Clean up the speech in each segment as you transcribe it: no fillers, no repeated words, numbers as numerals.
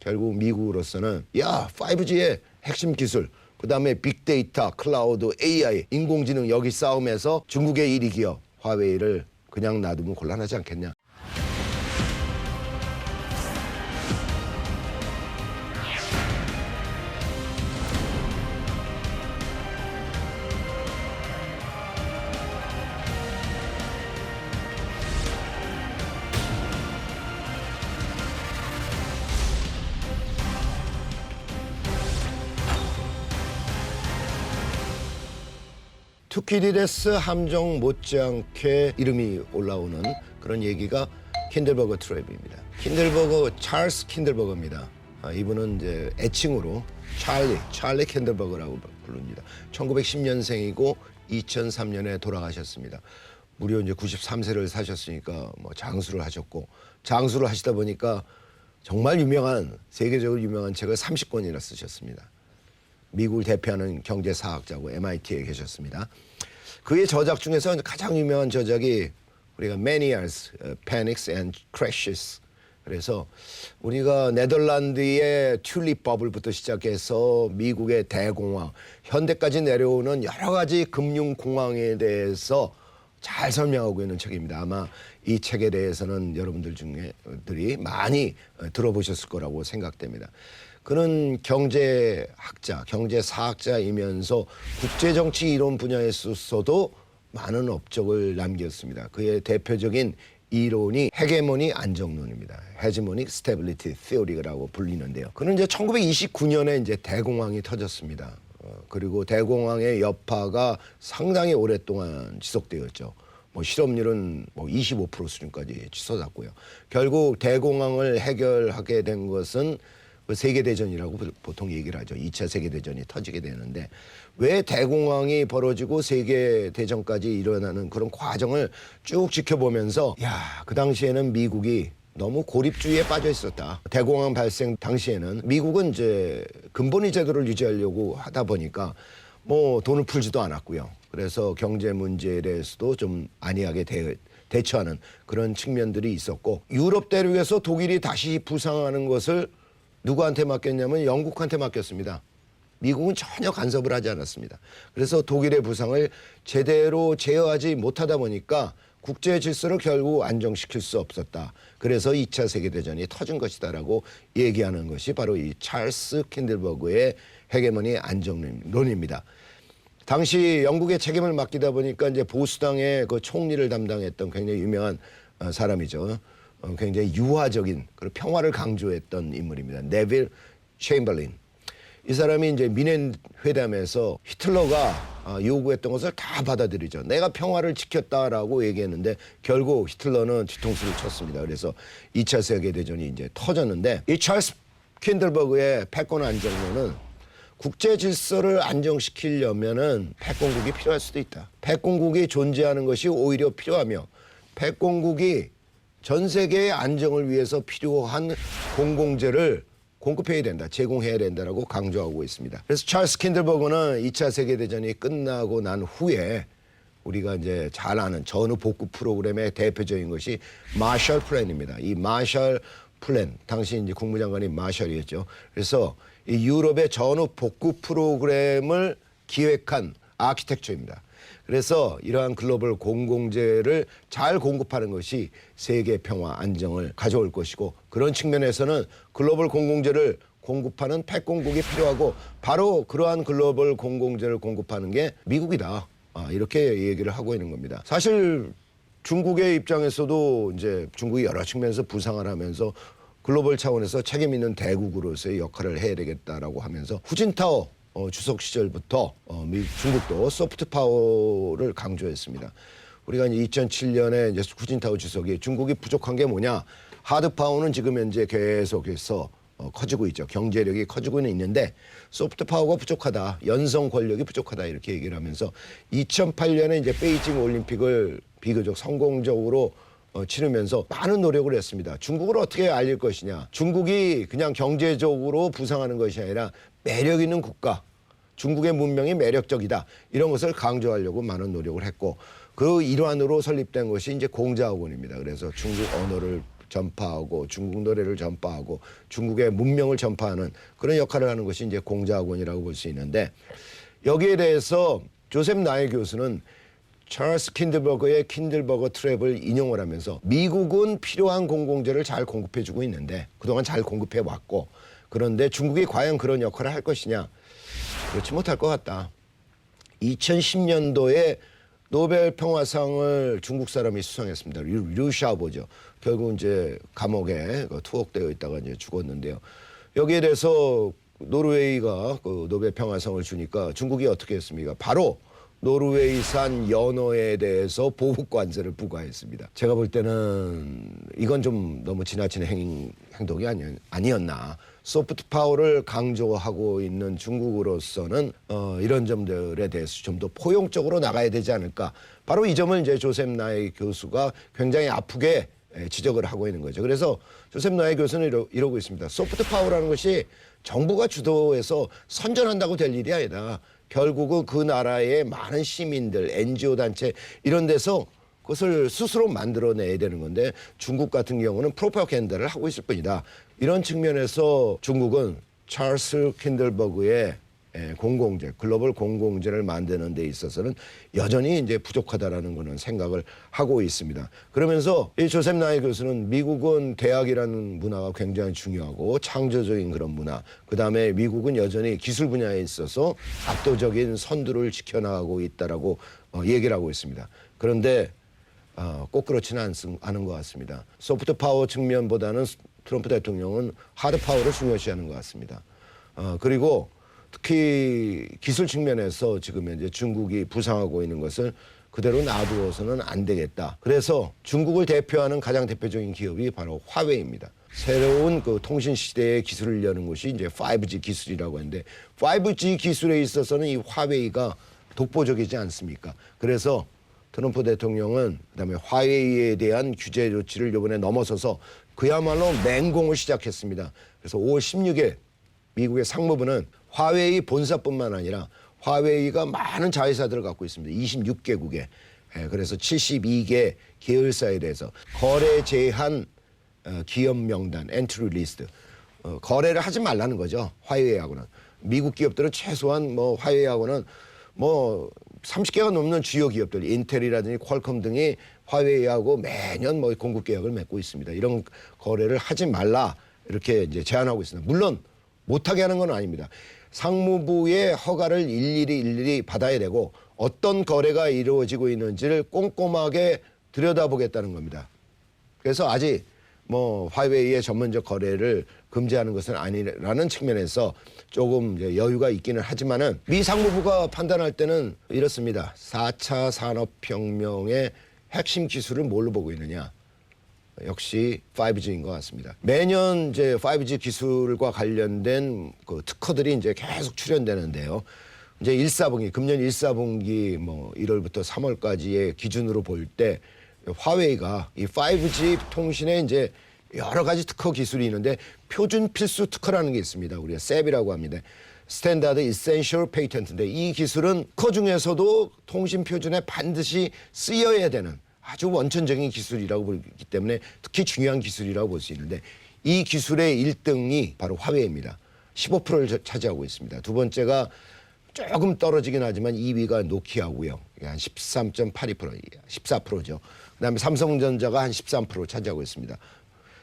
결국 미국으로서는 5G의 핵심 기술, 그다음에 빅데이터, 클라우드, AI, 인공지능 여기 싸움에서 중국의 1위 기업 화웨이를 그냥 놔두면 곤란하지 않겠냐. 투키디데스 함정 못지않게 이름이 올라오는 그런 얘기가 킨들버거 트랩입니다. 킨들버거, 찰스 킨들버거입니다. 이분은 이제 애칭으로 찰리 킨들버거라고 부릅니다. 1910년생이고 2003년에 돌아가셨습니다. 무려 이제 93세를 사셨으니까 뭐 장수를 하셨고, 장수를 하시다 보니까 정말 유명한, 세계적으로 유명한 책을 30권이나 쓰셨습니다. 미국을 대표하는 경제사학자고 MIT에 계셨습니다. 그의 저작 중에서 가장 유명한 저작이 우리가 Manias, Panics and Crashes. 그래서 우리가 네덜란드의 튤립 버블부터 시작해서 미국의 대공황, 현대까지 내려오는 여러 가지 금융공황에 대해서 잘 설명하고 있는 책입니다. 아마 이 책에 대해서는 여러분들 중에들이 많이 들어보셨을 거라고 생각됩니다. 그는 경제학자, 경제사학자이면서 국제정치 이론 분야에 있어서도 많은 업적을 남겼습니다. 그의 대표적인 이론이 헤게모니 안정론입니다. 헤지모닉 스테빌리티 시어리라고 불리는데요. 그는 이제 1929년에 이제 대공황이 터졌습니다. 그리고 대공황의 여파가 상당히 오랫동안 지속되었죠. 뭐 실업률은 뭐 25% 수준까지 치솟았고요. 결국 대공황을 해결하게 된 것은 세계대전이라고 보통 얘기를 하죠. 2차 세계대전이 터지게 되는데, 왜 대공황이 벌어지고 세계대전까지 일어나는 그런 과정을 쭉 지켜보면서 그 당시에는 미국이 너무 고립주의에 빠져 있었다. 대공황 발생 당시에는 미국은 이제 근본위 제도를 유지하려고 하다 보니까 뭐 돈을 풀지도 않았고요. 그래서 경제 문제에 대해서도 좀 안이하게 대처하는 그런 측면들이 있었고, 유럽 대륙에서 독일이 다시 부상하는 것을 누구한테 맡겼냐면 영국한테 맡겼습니다. 미국은 전혀 간섭을 하지 않았습니다. 그래서 독일의 부상을 제대로 제어하지 못하다 보니까 국제 질서를 결국 안정시킬 수 없었다. 그래서 2차 세계대전이 터진 것이다라고 얘기하는 것이 바로 이 찰스 킨들버그의 헤게모니 안정론입니다. 당시 영국의 책임을 맡기다 보니까 이제 보수당의 그 총리를 담당했던 굉장히 유명한 사람이죠. 굉장히 유화적인 그리고 평화를 강조했던 인물입니다. 네빌 챔버린. 이 사람이 이제 미넨 회담에서 히틀러가 요구했던 것을 다 받아들이죠. 내가 평화를 지켰다라고 얘기했는데 결국 히틀러는 뒤통수를 쳤습니다. 그래서 2차 세계대전이 이제 터졌는데, 이 찰스 킨들버그의 패권 안정론은 국제 질서를 안정시키려면은 패권국이 필요할 수도 있다. 패권국이 존재하는 것이 오히려 필요하며, 패권국이 전 세계의 안정을 위해서 필요한 공공재를 공급해야 된다, 제공해야 된다라고 강조하고 있습니다. 그래서 찰스 킨들버그는 2차 세계대전이 끝나고 난 후에 우리가 이제 잘 아는 전후 복구 프로그램의 대표적인 것이 마셜 플랜입니다. 이 마셜 플랜, 당시 이제 국무장관이 마셜이었죠. 그래서 이 유럽의 전후 복구 프로그램을 기획한 아키텍처입니다. 그래서 이러한 글로벌 공공재를 잘 공급하는 것이 세계 평화 안정을 가져올 것이고, 그런 측면에서는 글로벌 공공재를 공급하는 패권국이 필요하고, 바로 그러한 글로벌 공공재를 공급하는 게 미국이다. 이렇게 얘기를 하고 있는 겁니다. 사실 중국의 입장에서도 이제 중국이 여러 측면에서 부상을 하면서 글로벌 차원에서 책임 있는 대국으로서의 역할을 해야 되겠다라고 하면서 후진타오 주석 시절부터 중국도 소프트 파워를 강조했습니다. 우리가 이제 2007년에 이제 후진타오 주석이 중국이 부족한 게 뭐냐? 하드 파워는 지금 현재 계속해서 커지고 있죠. 경제력이 커지고는 있는데 소프트 파워가 부족하다. 연성 권력이 부족하다. 이렇게 얘기를 하면서 2008년에 이제 베이징 올림픽을 비교적 성공적으로 치르면서 많은 노력을 했습니다. 중국을 어떻게 알릴 것이냐. 중국이 그냥 경제적으로 부상하는 것이 아니라 매력 있는 국가, 중국의 문명이 매력적이다, 이런 것을 강조하려고 많은 노력을 했고, 그 일환으로 설립된 것이 이제 공자학원입니다. 그래서 중국 언어를 전파하고 중국 노래를 전파하고 중국의 문명을 전파하는 그런 역할을 하는 것이 이제 공자학원이라고 볼 수 있는데 여기에 대해서 조셉 나이 교수는 찰스 킨들버거의 킨들버거 트랩을 인용을 하면서 미국은 필요한 공공재를 잘 공급해주고 있는데 그동안 잘 공급해왔고 그런데 중국이 과연 그런 역할을 할 것이냐 그렇지 못할 것 같다. 2010년도에 노벨 평화상을 중국 사람이 수상했습니다. 류 샤오보죠. 결국 이제 감옥에 투옥되어 있다가 이제 죽었는데요. 여기에 대해서 노르웨이가 그 노벨 평화상을 주니까 중국이 어떻게 했습니까? 바로 노르웨이산 연어에 대해서 보복 관세를 부과했습니다. 제가 볼 때는 이건 좀 너무 지나친 행동이 아니었나. 소프트 파워를 강조하고 있는 중국으로서는 이런 점들에 대해서 좀 더 포용적으로 나가야 되지 않을까. 바로 이 점을 이제 조셉 나이 교수가 굉장히 아프게 지적을 하고 있는 거죠. 그래서 조셉 나이 교수는 이러고 있습니다. 소프트 파워라는 것이 정부가 주도해서 선전한다고 될 일이 아니다. 결국은 그 나라의 많은 시민들, NGO 단체 이런 데서 그것을 스스로 만들어내야 되는 건데 중국 같은 경우는 프로파간다를 하고 있을 뿐이다. 이런 측면에서 중국은 찰스 킨들버그의 공공재, 글로벌 공공재를 만드는 데 있어서는 여전히 이제 부족하다라는 거는 생각을 하고 있습니다. 그러면서 이 조셉 나이 교수는 미국은 대학이라는 문화가 굉장히 중요하고 창조적인 그런 문화, 그다음에 미국은 여전히 기술 분야에 있어서 압도적인 선두를 지켜나가고 있다라고 얘기를 하고 있습니다. 그런데 꼭 그렇지는 않은 것 같습니다. 소프트 파워 측면보다는 트럼프 대통령은 하드 파워를 중요시하는 것 같습니다. 그리고 특히 기술 측면에서 지금 현재 중국이 부상하고 있는 것을 그대로 놔두어서는 안 되겠다. 그래서 중국을 대표하는 가장 대표적인 기업이 바로 화웨이입니다. 새로운 그 통신 시대의 기술을 여는 것이 이제 5G 기술이라고 하는데 5G 기술에 있어서는 이 화웨이가 독보적이지 않습니까? 그래서 트럼프 대통령은 그다음에 화웨이에 대한 규제 조치를 이번에 넘어서서 그야말로 맹공을 시작했습니다. 그래서 5월 16일 미국의 상무부는 화웨이 본사뿐만 아니라 화웨이가 많은 자회사들을 갖고 있습니다. 26개국에. 그래서 72개 계열사에 대해서 거래 제한 기업 명단, 엔트리 리스트. 거래를 하지 말라는 거죠. 화웨이하고는. 미국 기업들은 최소한 화웨이하고는 30개가 넘는 주요 기업들, 인텔이라든지 퀄컴 등이 화웨이하고 매년 공급 계약을 맺고 있습니다. 이런 거래를 하지 말라 이렇게 이제 제안하고 있습니다. 물론 못하게 하는 건 아닙니다. 상무부의 허가를 일일이 받아야 되고 어떤 거래가 이루어지고 있는지를 꼼꼼하게 들여다보겠다는 겁니다. 그래서 아직 화웨이의 전문적 거래를 금지하는 것은 아니라는 측면에서 조금 이제 여유가 있기는 하지만은 미 상무부가 판단할 때는 이렇습니다. 4차 산업혁명의 핵심 기술을 뭘로 보고 있느냐? 역시 5G인 것 같습니다. 매년 이제 5G 기술과 관련된 그 특허들이 이제 계속 출연되는데요. 이제 1사분기, 금년 1사분기 1월부터 3월까지의 기준으로 볼 때 화웨이가 이 5G 통신에 이제 여러 가지 특허 기술이 있는데 표준 필수 특허라는 게 있습니다. 우리가 셉이라고 합니다. 스탠다드 이센셜 페이턴트인데 이 기술은 특허 중에서도 통신 표준에 반드시 쓰여야 되는 아주 원천적인 기술이라고 보기 때문에 특히 중요한 기술이라고 볼 수 있는데 이 기술의 1등이 바로 화웨이입니다. 15%를 차지하고 있습니다. 두 번째가 조금 떨어지긴 하지만 2위가 노키아고요. 한 13.82%, 14%죠. 그다음에 삼성전자가 한 13% 차지하고 있습니다.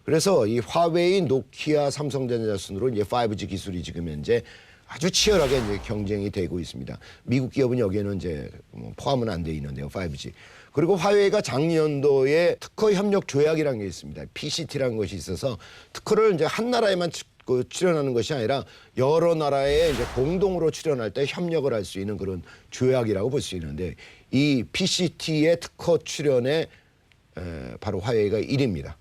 그래서 이 화웨이, 노키아, 삼성전자 순으로 이제 5G 기술이 지금 현재 아주 치열하게 이제 경쟁이 되고 있습니다. 미국 기업은 여기에는 이제 포함은 안 돼 있는데요, 5G. 그리고 화웨이가 작년도에 특허 협력 조약이라는 게 있습니다. PCT라는 것이 있어서 특허를 이제 한 나라에만 출연하는 것이 아니라 여러 나라에 이제 공동으로 출연할 때 협력을 할 수 있는 그런 조약이라고 볼 수 있는데 이 PCT의 특허 출연에 바로 화웨이가 1위입니다.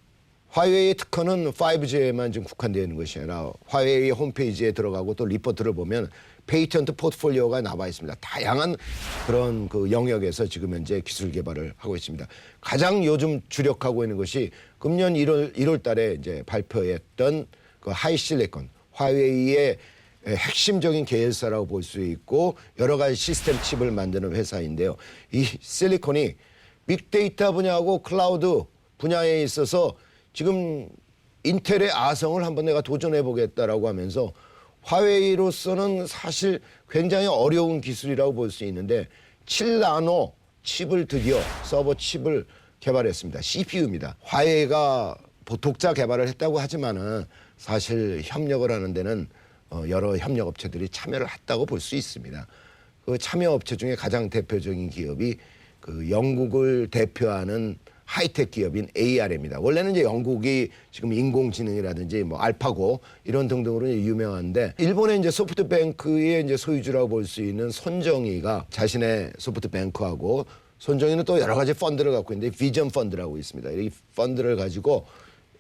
화웨이 특허는 5G에만 좀 국한되어 있는 것이 아니라 화웨이 홈페이지에 들어가고 또 리포트를 보면 페이턴트 포트폴리오가 나와 있습니다. 다양한 그런 그 영역에서 지금 현재 기술 개발을 하고 있습니다. 가장 요즘 주력하고 있는 것이 금년 1월 달에 이제 발표했던 그 하이실리콘, 화웨이의 핵심적인 계열사라고 볼 수 있고 여러 가지 시스템 칩을 만드는 회사인데요. 이 실리콘이 빅데이터 분야하고 클라우드 분야에 있어서 지금 인텔의 아성을 한번 내가 도전해 보겠다라고 하면서 화웨이로서는 사실 굉장히 어려운 기술이라고 볼 수 있는데 7나노 칩을 드디어 서버 칩을 개발했습니다. CPU입니다. 화웨이가 독자 개발을 했다고 하지만은 사실 협력을 하는 데는 여러 협력 업체들이 참여를 했다고 볼 수 있습니다. 그 참여 업체 중에 가장 대표적인 기업이 그 영국을 대표하는 하이텍 기업인 ARM입니다. 원래는 이제 영국이 지금 인공지능이라든지 뭐 알파고 이런 등등으로 유명한데 일본의 이제 소프트뱅크의 이제 소유주라고 볼 수 있는 손정희가 자신의 소프트뱅크하고 손정희는 또 여러 가지 펀드를 갖고 있는데 비전 펀드라고 있습니다. 이 펀드를 가지고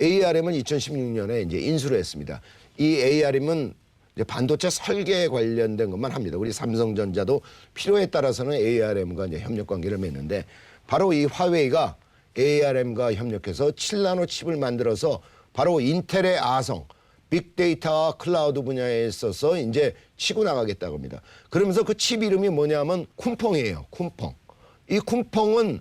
ARM은 2016년에 이제 인수를 했습니다. 이 ARM은 이제 반도체 설계에 관련된 것만 합니다. 우리 삼성전자도 필요에 따라서는 ARM과 이제 협력 관계를 맺는데 바로 이 화웨이가 ARM과 협력해서 7나노 칩을 만들어서 바로 인텔의 아성, 빅데이터와 클라우드 분야에 있어서 이제 치고 나가겠다고 합니다. 그러면서 그 칩 이름이 뭐냐면 쿤펑이에요. 쿤펑. 이 쿤펑은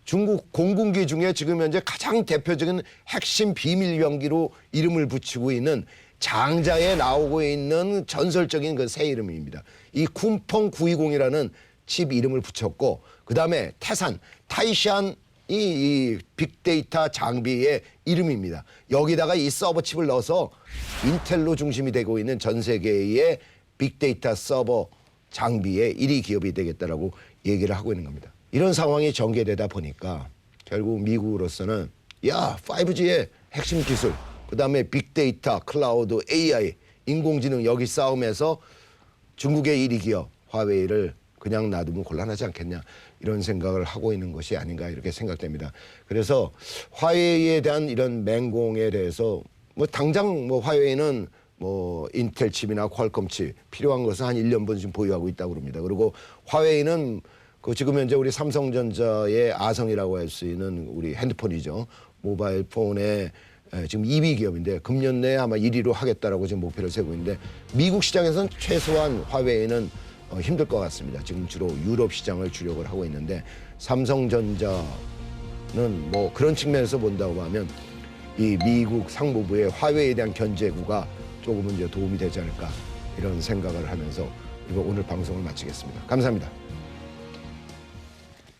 중국 공군기 중에 지금 현재 가장 대표적인 핵심 비밀병기로 이름을 붙이고 있는 장자에 나오고 있는 전설적인 그 새 이름입니다. 이 쿤펑 920이라는 칩 이름을 붙였고 그다음에 태산, 타이샨 이 빅데이터 장비의 이름입니다. 여기다가 이 서버 칩을 넣어서 인텔로 중심이 되고 있는 전 세계의 빅데이터 서버 장비의 1위 기업이 되겠다라고 얘기를 하고 있는 겁니다. 이런 상황이 전개되다 보니까 결국 미국으로서는 5G의 핵심 기술, 그다음에 빅데이터, 클라우드, AI, 인공지능 여기 싸움에서 중국의 1위 기업 화웨이를 그냥 놔두면 곤란하지 않겠냐 이런 생각을 하고 있는 것이 아닌가 이렇게 생각됩니다. 그래서 화웨이에 대한 이런 맹공에 대해서 뭐 당장 뭐 화웨이는 뭐 인텔 칩이나 퀄컴 칩 필요한 것은 한 1년 분 지금 보유하고 있다고 합니다. 그리고 화웨이는 그 지금 현재 우리 삼성전자의 아성이라고 할 수 있는 우리 핸드폰이죠. 모바일 폰의 지금 2위 기업인데 금년 내에 아마 1위로 하겠다라고 지금 목표를 세우고 있는데 미국 시장에서는 최소한 화웨이는 힘들 것 같습니다. 지금 주로 유럽 시장을 주력을 하고 있는데 삼성전자는 뭐 그런 측면에서 본다고 하면 이 미국 상무부의 화웨이에 대한 견제구가 조금은 이제 도움이 되지 않을까 이런 생각을 하면서 이거 오늘 방송을 마치겠습니다. 감사합니다.